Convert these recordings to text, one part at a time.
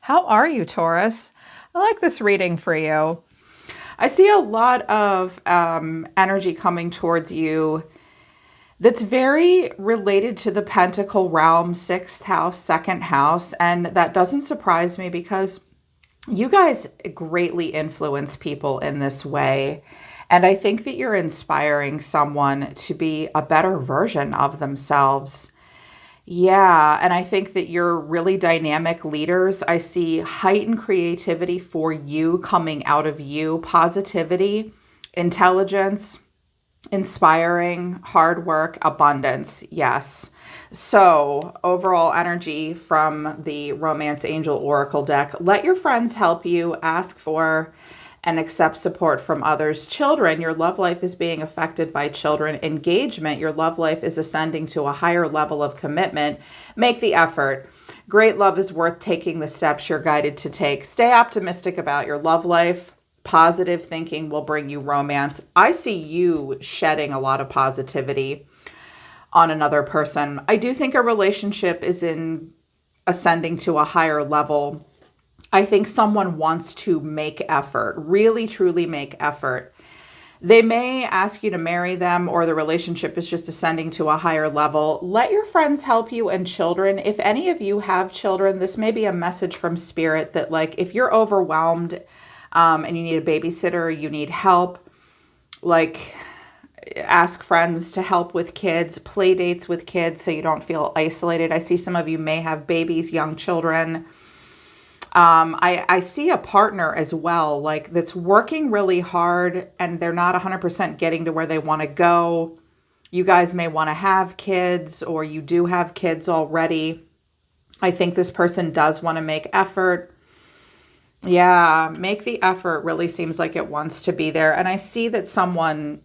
How are you, Taurus? I like this reading for you. I see a lot of energy coming towards you that's very related to the Pentacle realm, sixth house, second house. And that doesn't surprise me because you guys greatly influence people in this way. And I think that you're inspiring someone to be a better version of themselves. Yeah, and I think that you're really dynamic leaders. I see heightened creativity for you coming out of you, positivity, intelligence, inspiring, hard work, abundance. Yes. So, overall energy from the Romance Angel Oracle deck. Let your friends help you. Ask for and accept support from others. Children, your love life is being affected by children. Engagement, your love life is ascending to a higher level of commitment. Make the effort. Great love is worth taking the steps you're guided to take. Stay optimistic about your love life. Positive thinking will bring you romance. I see you shedding a lot of positivity on another person. I do think a relationship is in ascending to a higher level. I think someone wants to make effort, really, truly make effort. They may ask you to marry them, or the relationship is just ascending to a higher level. Let your friends help you, and children. If any of you have children, this may be a message from spirit that, like, if you're overwhelmed and you need a babysitter, you need help, like, ask friends to help with kids, play dates with kids so you don't feel isolated. I see some of you may have babies, young children. I see a partner as well, like that's working really hard and they're not 100% getting to where they want to go. You guys may want to have kids, or you do have kids already. I think this person does want to make effort. Yeah, make the effort really seems like it wants to be there. And I see that someone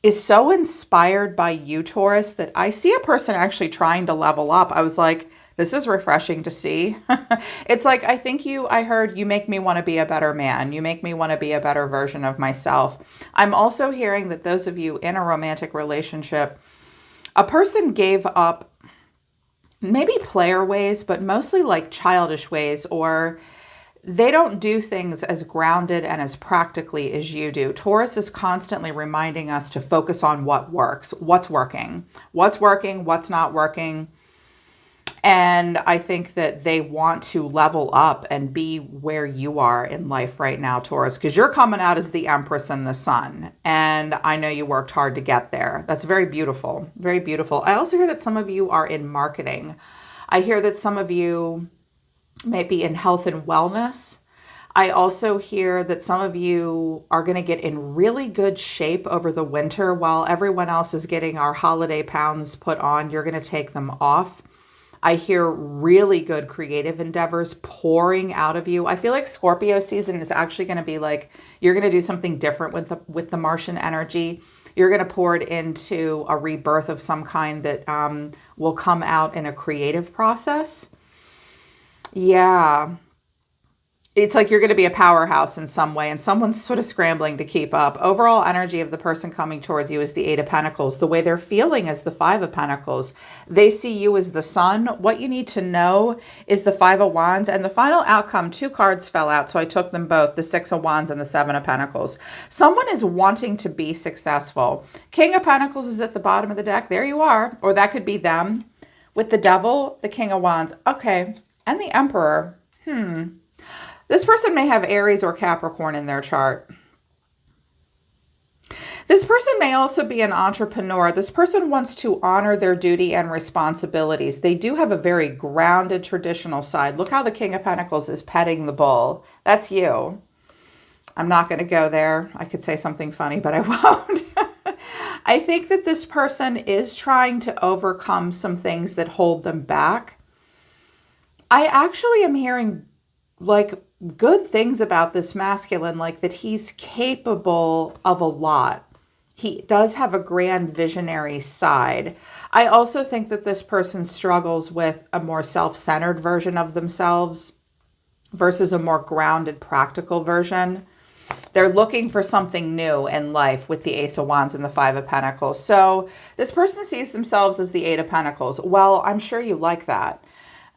is so inspired by you, Taurus, that I see a person actually trying to level up. I was like, this is refreshing to see. It's like, I heard you make me want to be a better man. You make me want to be a better version of myself. I'm also hearing that those of you in a romantic relationship, a person gave up maybe player ways, but mostly like childish ways, or they don't do things as grounded and as practically as you do. Taurus is constantly reminding us to focus on what works, what's working, what's not working. And I think that they want to level up and be where you are in life right now, Taurus, because you're coming out as the Empress and the Sun. And I know you worked hard to get there. That's very beautiful, very beautiful. I also hear that some of you are in marketing. I hear that some of you maybe in health and wellness. I also hear that some of you are going to get in really good shape over the winter while everyone else is getting our holiday pounds put on. You're going to take them off. I hear really good creative endeavors pouring out of you. I feel like Scorpio season is actually going to be like, you're going to do something different with the Martian energy. You're going to pour it into a rebirth of some kind that will come out in a creative process. Yeah. It's like you're going to be a powerhouse in some way, and someone's sort of scrambling to keep up. Overall energy of the person coming towards you is the Eight of Pentacles. The way they're feeling is the Five of Pentacles. They see you as the Sun. What you need to know is the Five of Wands, and the final outcome, two cards fell out, so I took them both, the Six of Wands and the Seven of Pentacles. Someone is wanting to be successful. King of Pentacles is at the bottom of the deck. There you are. Or that could be them. With the Devil, the King of Wands. Okay. And the Emperor. This person may have Aries or Capricorn in their chart. This person may also be an entrepreneur. This person wants to honor their duty and responsibilities. They do have a very grounded traditional side. Look how the King of Pentacles is petting the bull. That's you. I'm not going to go there. I could say something funny, but I won't. I think that this person is trying to overcome some things that hold them back. I actually am hearing like good things about this masculine, like that he's capable of a lot. He does have a grand visionary side. I also think that this person struggles with a more self-centered version of themselves versus a more grounded, practical version. They're looking for something new in life with the Ace of Wands and the Five of Pentacles. So this person sees themselves as the Eight of Pentacles. Well, I'm sure you like that.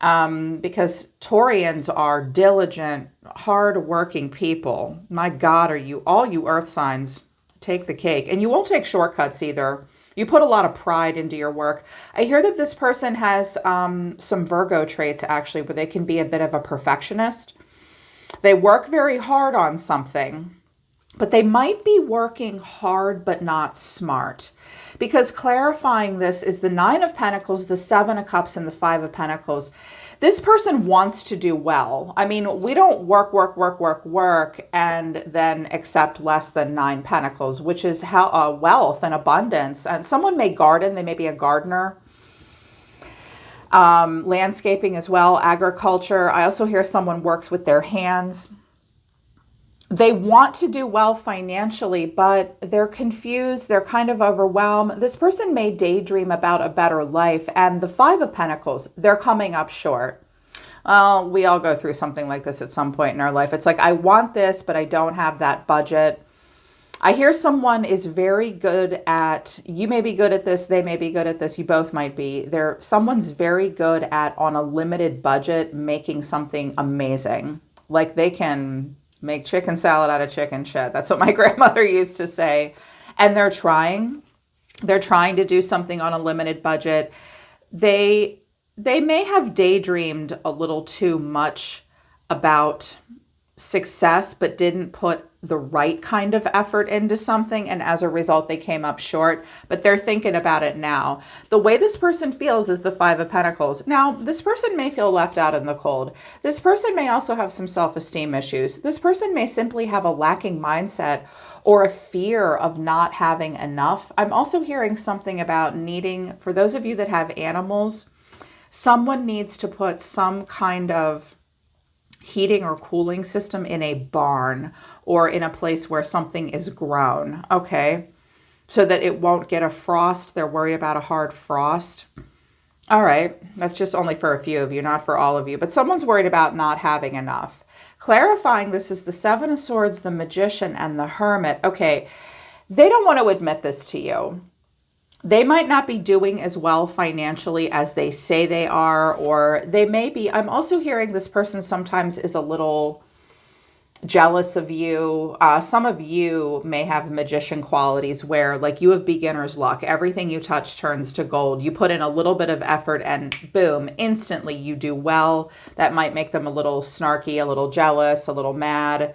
because Taurians are diligent, hard-working people. My God, all you earth signs take the cake. And you won't take shortcuts either. You put a lot of pride into your work. I hear that this person has some Virgo traits, actually, where they can be a bit of a perfectionist. They work very hard on something, but they might be working hard but not smart. Because clarifying this is the Nine of Pentacles, the Seven of Cups, and the Five of Pentacles. This person wants to do well. I mean, we don't work, and then accept less than 9 Pentacles, which is how wealth and abundance. And someone may garden. They may be a gardener. Landscaping as well, agriculture. I also hear someone works with their hands. They want to do well financially, but they're confused. They're kind of overwhelmed. This person may daydream about a better life. And the Five of Pentacles, they're coming up short. Well, we all go through something like this at some point in our life. It's like, I want this, but I don't have that budget. I hear someone is very good at, you may be good at this, they may be good at this, you both might be. Someone's very good at, on a limited budget, making something amazing. Like they can make chicken salad out of chicken shit. That's what my grandmother used to say. And they're trying to do something on a limited budget. They may have daydreamed a little too much about success, but didn't put the right kind of effort into something. And as a result, they came up short, but they're thinking about it now. The way this person feels is the Five of Pentacles. Now, this person may feel left out in the cold. This person may also have some self-esteem issues. This person may simply have a lacking mindset or a fear of not having enough. I'm also hearing something about needing, for those of you that have animals, someone needs to put some kind of heating or cooling system in a barn or in a place where something is grown, okay? So that it won't get a frost. They're worried about a hard frost. All right, that's just only for a few of you, not for all of you, but someone's worried about not having enough. Clarifying this is the Seven of Swords, the Magician, and the Hermit. Okay, they don't want to admit this to you. They might not be doing as well financially as they say they are, or they may be. I'm also hearing this person sometimes is a little jealous of you. Some of you may have magician qualities where like you have beginner's luck. Everything you touch turns to gold. You put in a little bit of effort and boom, instantly you do well. That might make them a little snarky, a little jealous, a little mad.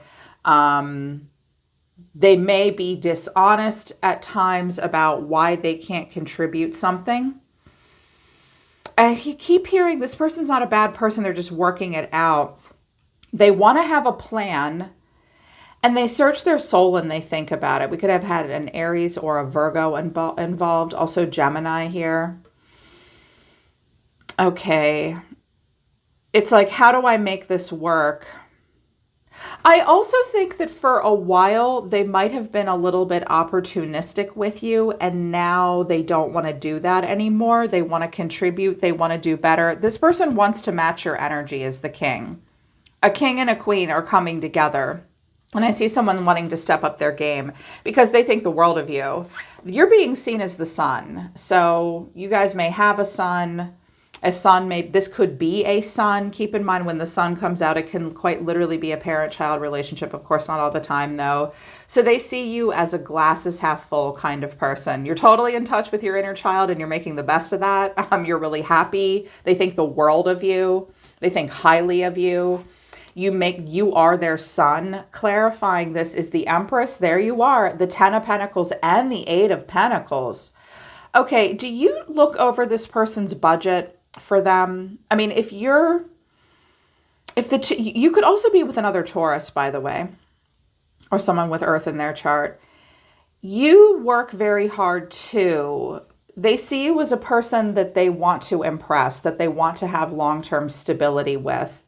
They may be dishonest at times about why they can't contribute something. I keep hearing this person's not a bad person. They're just working it out. They want to have a plan and they search their soul and they think about it. We could have had an Aries or a Virgo involved. Also Gemini here. Okay. It's like, how do I make this work? I also think that for a while, they might have been a little bit opportunistic with you, and now they don't want to do that anymore. They want to contribute. They want to do better. This person wants to match your energy as the king. A king and a queen are coming together. And I see someone wanting to step up their game because they think the world of you. You're being seen as the sun. So you guys may have a son. This could be a son. Keep in mind when the sun comes out, it can quite literally be a parent-child relationship. Of course, not all the time though. So they see you as a glass is half full kind of person. You're totally in touch with your inner child and you're making the best of that. You're really happy. They think the world of you. They think highly of you. You are their son. Clarifying this is the Empress. There you are. The Ten of Pentacles and the Eight of Pentacles. Okay, do you look over this person's budget for them? I mean, you could also be with another Taurus, by the way, or someone with Earth in their chart. You work very hard too. They see you as a person that they want to impress, that they want to have long-term stability with.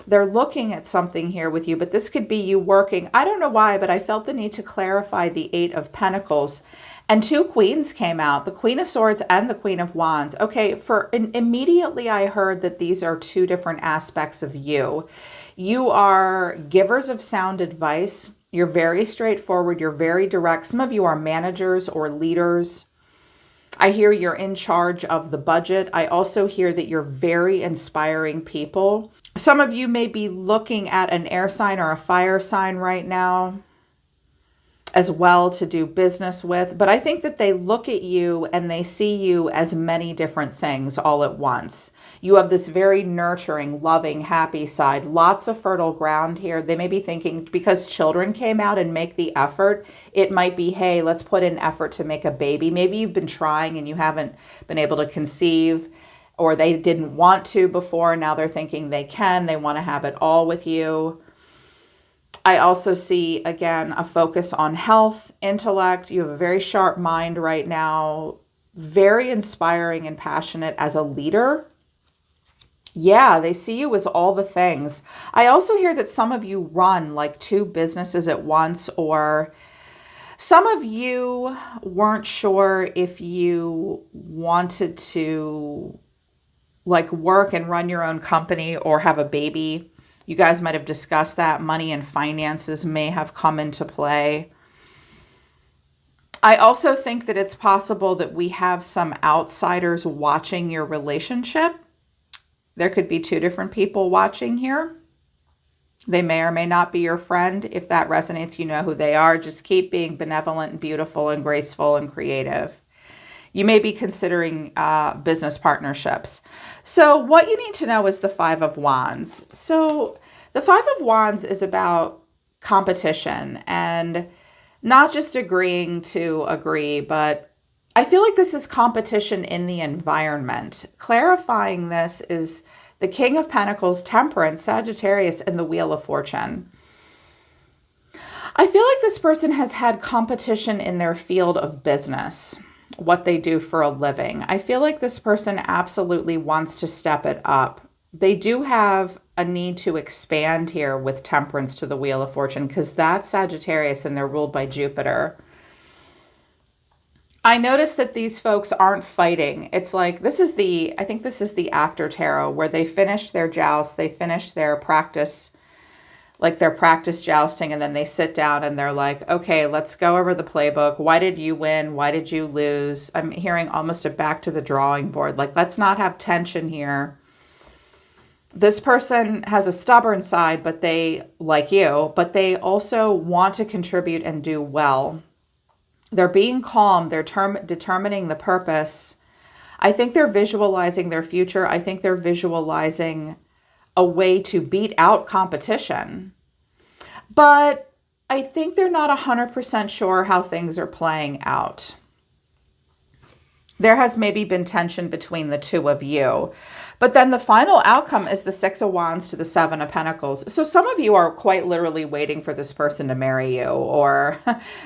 They're looking at something here with you, but this could be you working. I don't know why, but I felt the need to clarify the Eight of Pentacles. And two queens came out, the Queen of Swords and the Queen of Wands. Okay, immediately I heard that these are two different aspects of you. You are givers of sound advice. You're very straightforward. You're very direct. Some of you are managers or leaders. I hear you're in charge of the budget. I also hear that you're very inspiring people. Some of you may be looking at an air sign or a fire sign right now as well to do business with. But I think that they look at you and they see you as many different things all at once. You have this very nurturing, loving, happy side, lots of fertile ground here. They may be thinking because children came out and make the effort, it might be, hey, let's put in effort to make a baby. Maybe you've been trying and you haven't been able to conceive, or they didn't want to before. Now they're thinking they can. They want to have it all with you. I also see, again, a focus on health, intellect. You have a very sharp mind right now, very inspiring and passionate as a leader. Yeah, they see you as all the things. I also hear that some of you run like 2 businesses at once, or some of you weren't sure if you wanted to like work and run your own company or have a baby. You guys might have discussed that. Money and finances may have come into play. I also think that it's possible that we have some outsiders watching your relationship. There could be 2 different people watching here. They may or may not be your friend. If that resonates, you know who they are. Just keep being benevolent and beautiful and graceful and creative. You may be considering business partnerships. So what you need to know is the 5 of Wands. So the 5 of Wands is about competition and not just agreeing to agree, but I feel like this is competition in the environment. Clarifying this is the King of Pentacles, Temperance, Sagittarius, and the Wheel of Fortune. I feel like this person has had competition in their field of business, what they do for a living. I feel like this person absolutely wants to step it up. They do have a need to expand here with Temperance to the Wheel of Fortune because that's Sagittarius and they're ruled by Jupiter. I noticed that these folks aren't fighting. It's like, I think this is the after tarot where they finished their joust, they finished their practice, like their practice jousting, and then they sit down and they're like, okay, let's go over the playbook. Why did you win? Why did you lose? I'm hearing almost a back to the drawing board. Like, let's not have tension here. This person has a stubborn side, but they, like you, but they also want to contribute and do well. They're being calm. They're determining the purpose. I think they're visualizing their future. I think they're visualizing a way to beat out competition. But I think they're not 100% sure how things are playing out. There has maybe been tension between the 2 of you. But then the final outcome is the 6 of Wands to the 7 of Pentacles. So some of you are quite literally waiting for this person to marry you, or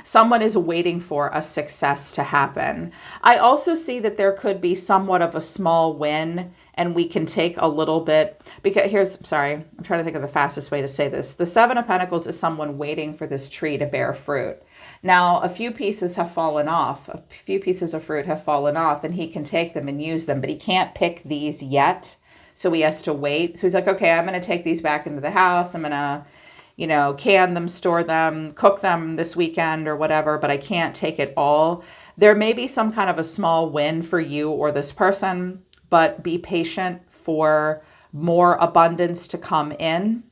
someone is waiting for a success to happen. I also see that there could be somewhat of a small win, and we can take a little bit, because I'm trying to think of the fastest way to say this. The 7 of Pentacles is someone waiting for this tree to bear fruit. Now, a few pieces have fallen off. A few pieces of fruit have fallen off, and he can take them and use them, but he can't pick these yet. So he has to wait. So he's like, okay, I'm going to take these back into the house. I'm going to, can them, store them, cook them this weekend or whatever, but I can't take it all. There may be some kind of a small win for you or this person, but be patient for more abundance to come in.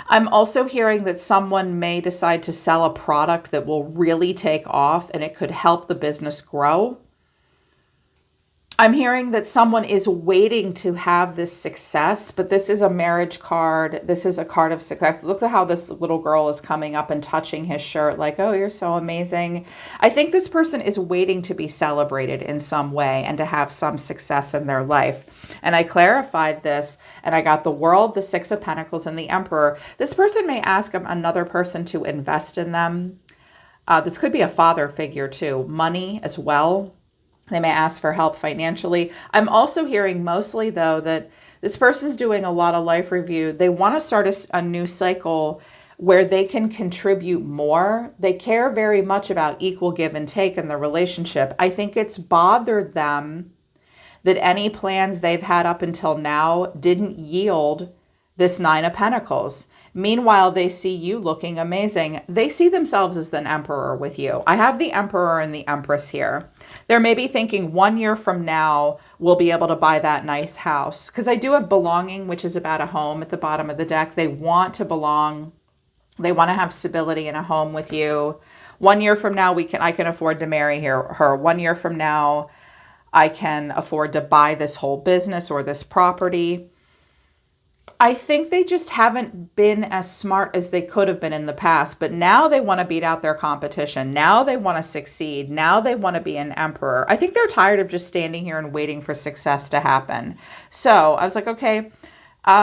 I'm also hearing that someone may decide to sell a product that will really take off and it could help the business grow. I'm hearing that someone is waiting to have this success, but this is a marriage card. This is a card of success. Look at how this little girl is coming up and touching his shirt like, oh, you're so amazing. I think this person is waiting to be celebrated in some way and to have some success in their life. And I clarified this and I got the World, the 6 of Pentacles, and the Emperor. This person may ask another person to invest in them. This could be a father figure too, money as well. They may ask for help financially. I'm also hearing mostly, though, that this person's doing a lot of life review. They want to start a new cycle where they can contribute more. They care very much about equal give and take in the relationship. I think it's bothered them that any plans they've had up until now didn't yield this Nine of Pentacles. Meanwhile, they see you looking amazing. They see themselves as an emperor with you. I have the Emperor and the Empress here. They're maybe thinking 1 year from now, we'll be able to buy that nice house. Because I do have belonging, which is about a home at the bottom of the deck. They want to belong. They want to have stability in a home with you. 1 year from now, I can afford to marry her. 1 year from now, I can afford to buy this whole business or this property. I think they just haven't been as smart as they could have been in the past, but now they want to beat out their competition. Now they want to succeed. Now they want to be an emperor. I think they're tired of just standing here and waiting for success to happen. So I was like, okay,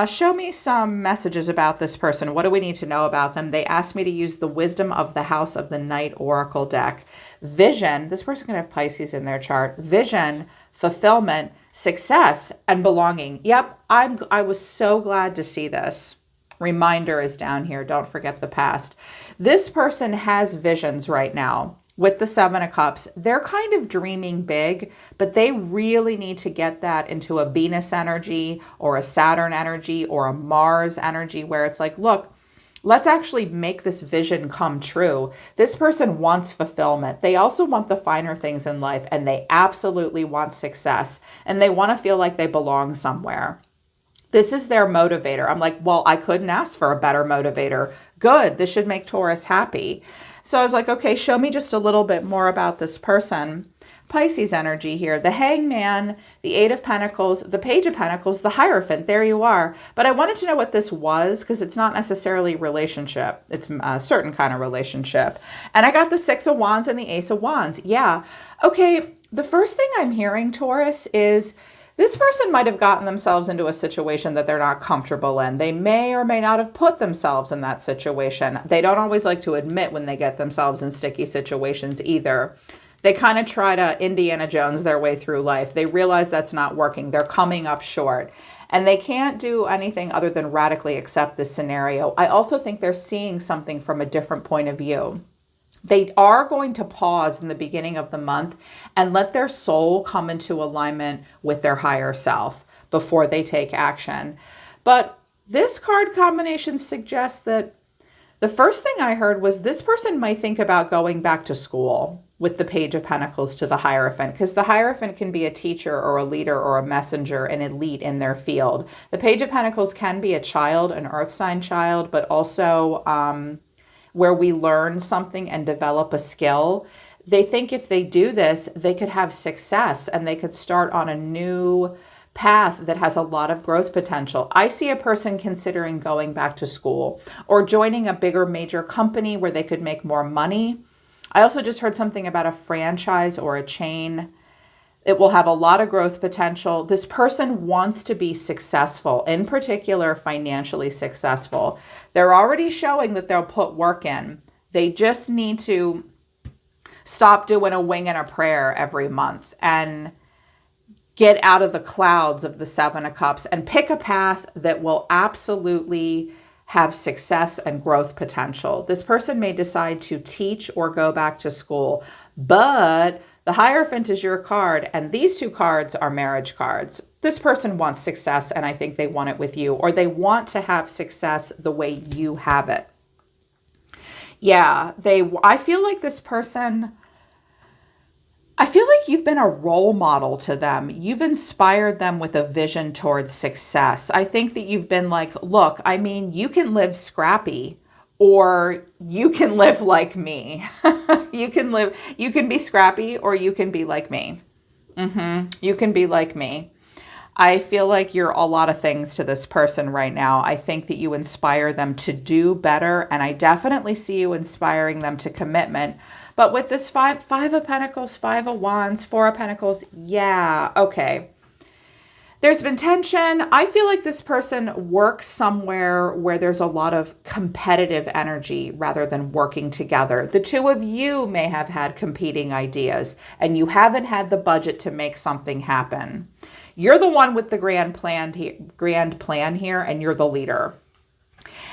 show me some messages about this person. What do we need to know about them? They asked me to use the Wisdom of the House of the Night Oracle deck. Vision, this person can have Pisces in their chart. Vision, fulfillment, success, and belonging. Yep, I was so glad to see this. Reminder is down here. Don't forget the past. This person has visions right now. With the Seven of Cups, they're kind of dreaming big, but they really need to get that into a Venus energy or a Saturn energy or a Mars energy where it's like, look, let's actually make this vision come true. This person wants fulfillment. They also want the finer things in life, and they absolutely want success, and they want to feel like they belong somewhere. This is their motivator. I'm like, well, I couldn't ask for a better motivator. Good. This should make Taurus happy. So I was like, okay, show me just a little bit more about this person. Pisces energy here, the Hangman, the Eight of Pentacles, the Page of Pentacles, the Hierophant. There you are. But I wanted to know what this was because it's not necessarily relationship. It's a certain kind of relationship. And I got the Six of Wands and the Ace of Wands. Yeah. Okay. The first thing I'm hearing, Taurus, is this person might have gotten themselves into a situation that they're not comfortable in. They may or may not have put themselves in that situation. They don't always like to admit when they get themselves in sticky situations either. They kind of try to Indiana Jones their way through life. They realize that's not working. They're coming up short. And they can't do anything other than radically accept this scenario. I also think they're seeing something from a different point of view. They are going to pause in the beginning of the month and let their soul come into alignment with their higher self before they take action. But this card combination suggests that the first thing I heard was this person might think about going back to school with the Page of Pentacles to the Hierophant, because the Hierophant can be a teacher or a leader or a messenger, an elite in their field. The Page of Pentacles can be a child, an earth sign child, but also where we learn something and develop a skill. They think if they do this, they could have success and they could start on a new path that has a lot of growth potential. I see a person considering going back to school or joining a bigger major company where they could make more money. I also just heard something about a franchise or a chain. It will have a lot of growth potential. This person wants to be successful, in particular, financially successful. They're already showing that they'll put work in. They just need to stop doing a wing and a prayer every month and get out of the clouds of the Seven of Cups and pick a path that will absolutely have success and growth potential. This person may decide to teach or go back to school, but the Hierophant is your card, and these two cards are marriage cards. This person wants success, and I think they want it with you, or they want to have success the way you have it. Yeah, I feel like this person, I feel like you've been a role model to them. You've inspired them with a vision towards success. I think that you've been like, look, I mean, you can live scrappy or you can live like me. You can be scrappy or you can be like me. You can be like me. I feel like you're a lot of things to this person right now. I think that you inspire them to do better, and I definitely see you inspiring them to commitment. But with this five of Pentacles, Five of Wands, Four of Pentacles, yeah, okay. There's been tension. I feel like this person works somewhere where there's a lot of competitive energy rather than working together. The two of you may have had competing ideas, and you haven't had the budget to make something happen. You're the one with the grand plan here, and you're the leader.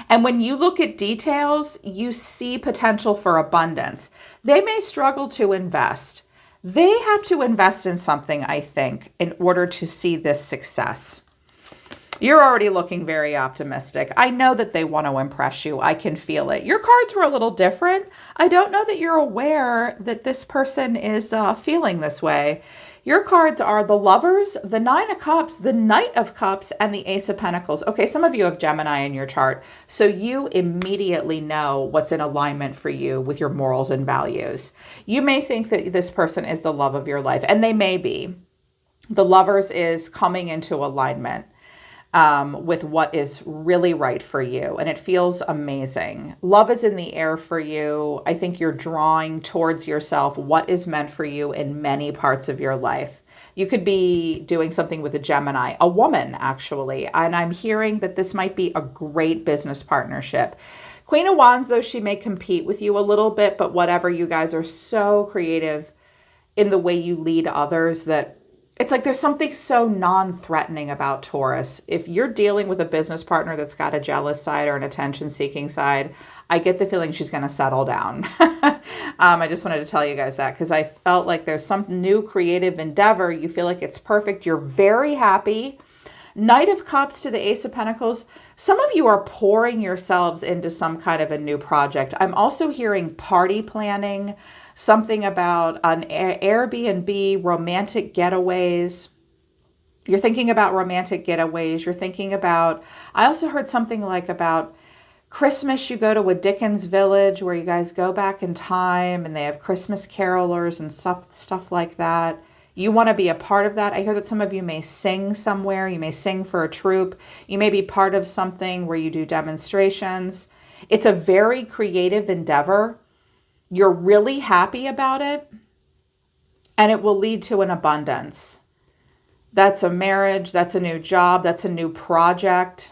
And when you look at details, you see potential for abundance. They may struggle to invest. They have to invest in something, I think, in order to see this success. You're already looking very optimistic. I know that they want to impress you. I can feel it. Your cards were a little different. I don't know that you're aware that this person is feeling this way. Your cards are the Lovers, the Nine of Cups, the Knight of Cups, and the Ace of Pentacles. Okay, some of you have Gemini in your chart, so you immediately know what's in alignment for you with your morals and values. You may think that this person is the love of your life, and they may be. The Lovers is coming into alignment with what is really right for you. And it feels amazing. Love is in the air for you. I think you're drawing towards yourself what is meant for you in many parts of your life. You could be doing something with a Gemini, a woman actually. And I'm hearing that this might be a great business partnership. Queen of Wands, though, she may compete with you a little bit, but whatever, you guys are so creative in the way you lead others that it's like there's something so non-threatening about Taurus. If you're dealing with a business partner that's got a jealous side or an attention-seeking side, I get the feeling she's going to settle down. I just wanted to tell you guys that because I felt like there's some new creative endeavor. You feel like it's perfect. You're very happy. Knight of Cups to the Ace of Pentacles. Some of you are pouring yourselves into some kind of a new project. I'm also hearing party planning, something about an Airbnb, romantic getaways. You're thinking about romantic getaways. You're thinking about, I also heard something like about Christmas. You go to a Dickens village where you guys go back in time and they have Christmas carolers and stuff like that. You want to be a part of that. I hear that some of you may sing somewhere. You may sing for a troupe. You may be part of something where you do demonstrations. It's a very creative endeavor. You're really happy about it, and it will lead to an abundance. That's a marriage. That's a new job. That's a new project.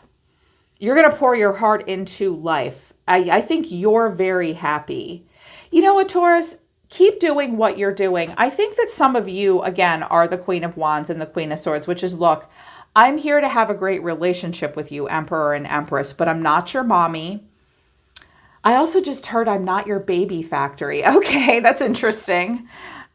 You're going to pour your heart into life. I think you're very happy. You know what, Taurus? Keep doing what you're doing. I think that some of you, again, are the Queen of Wands and the Queen of Swords, which is, look, I'm here to have a great relationship with you, Emperor and Empress, but I'm not your mommy. I also just heard I'm not your baby factory. Okay, that's interesting.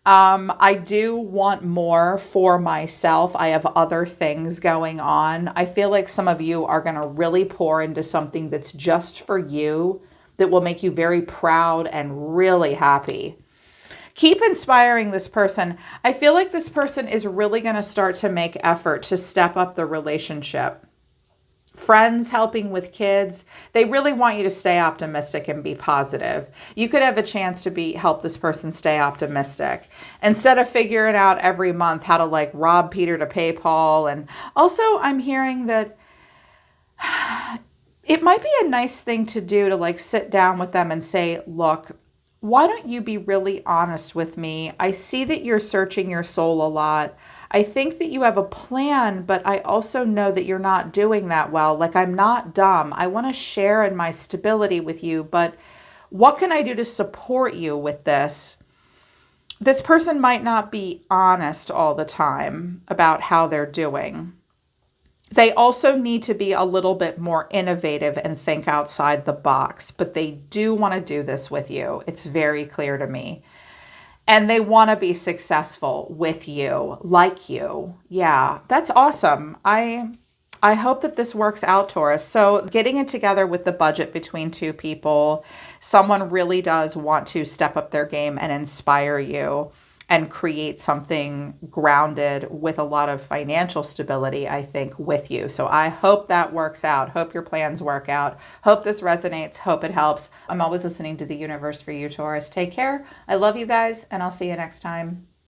I do want more for myself. I have other things going on. I feel like some of you are going to really pour into something that's just for you, that will make you very proud and really happy. Keep inspiring this person. I feel like this person is really going to start to make effort to step up the relationship. Friends helping with kids, they really want you to stay optimistic and be positive. You could have a chance to help this person stay optimistic instead of figuring out every month how to like rob Peter to pay Paul. And also I'm hearing that it might be a nice thing to do to like sit down with them and say, look, why don't you be really honest with me? I see that you're searching your soul a lot. I think that you have a plan, but I also know that you're not doing that well. Like, I'm not dumb. I want to share in my stability with you, but what can I do to support you with this? This person might not be honest all the time about how they're doing. They also need to be a little bit more innovative and think outside the box, but they do want to do this with you. It's very clear to me. And they want to be successful with you, like you. Yeah, that's awesome. I hope that this works out, Taurus. So getting it together with the budget between two people, someone really does want to step up their game and inspire you and create something grounded with a lot of financial stability, I think, with you. So I hope that works out. Hope your plans work out. Hope this resonates. Hope it helps. I'm always listening to the universe for you, Taurus. Take care. I love you guys, and I'll see you next time.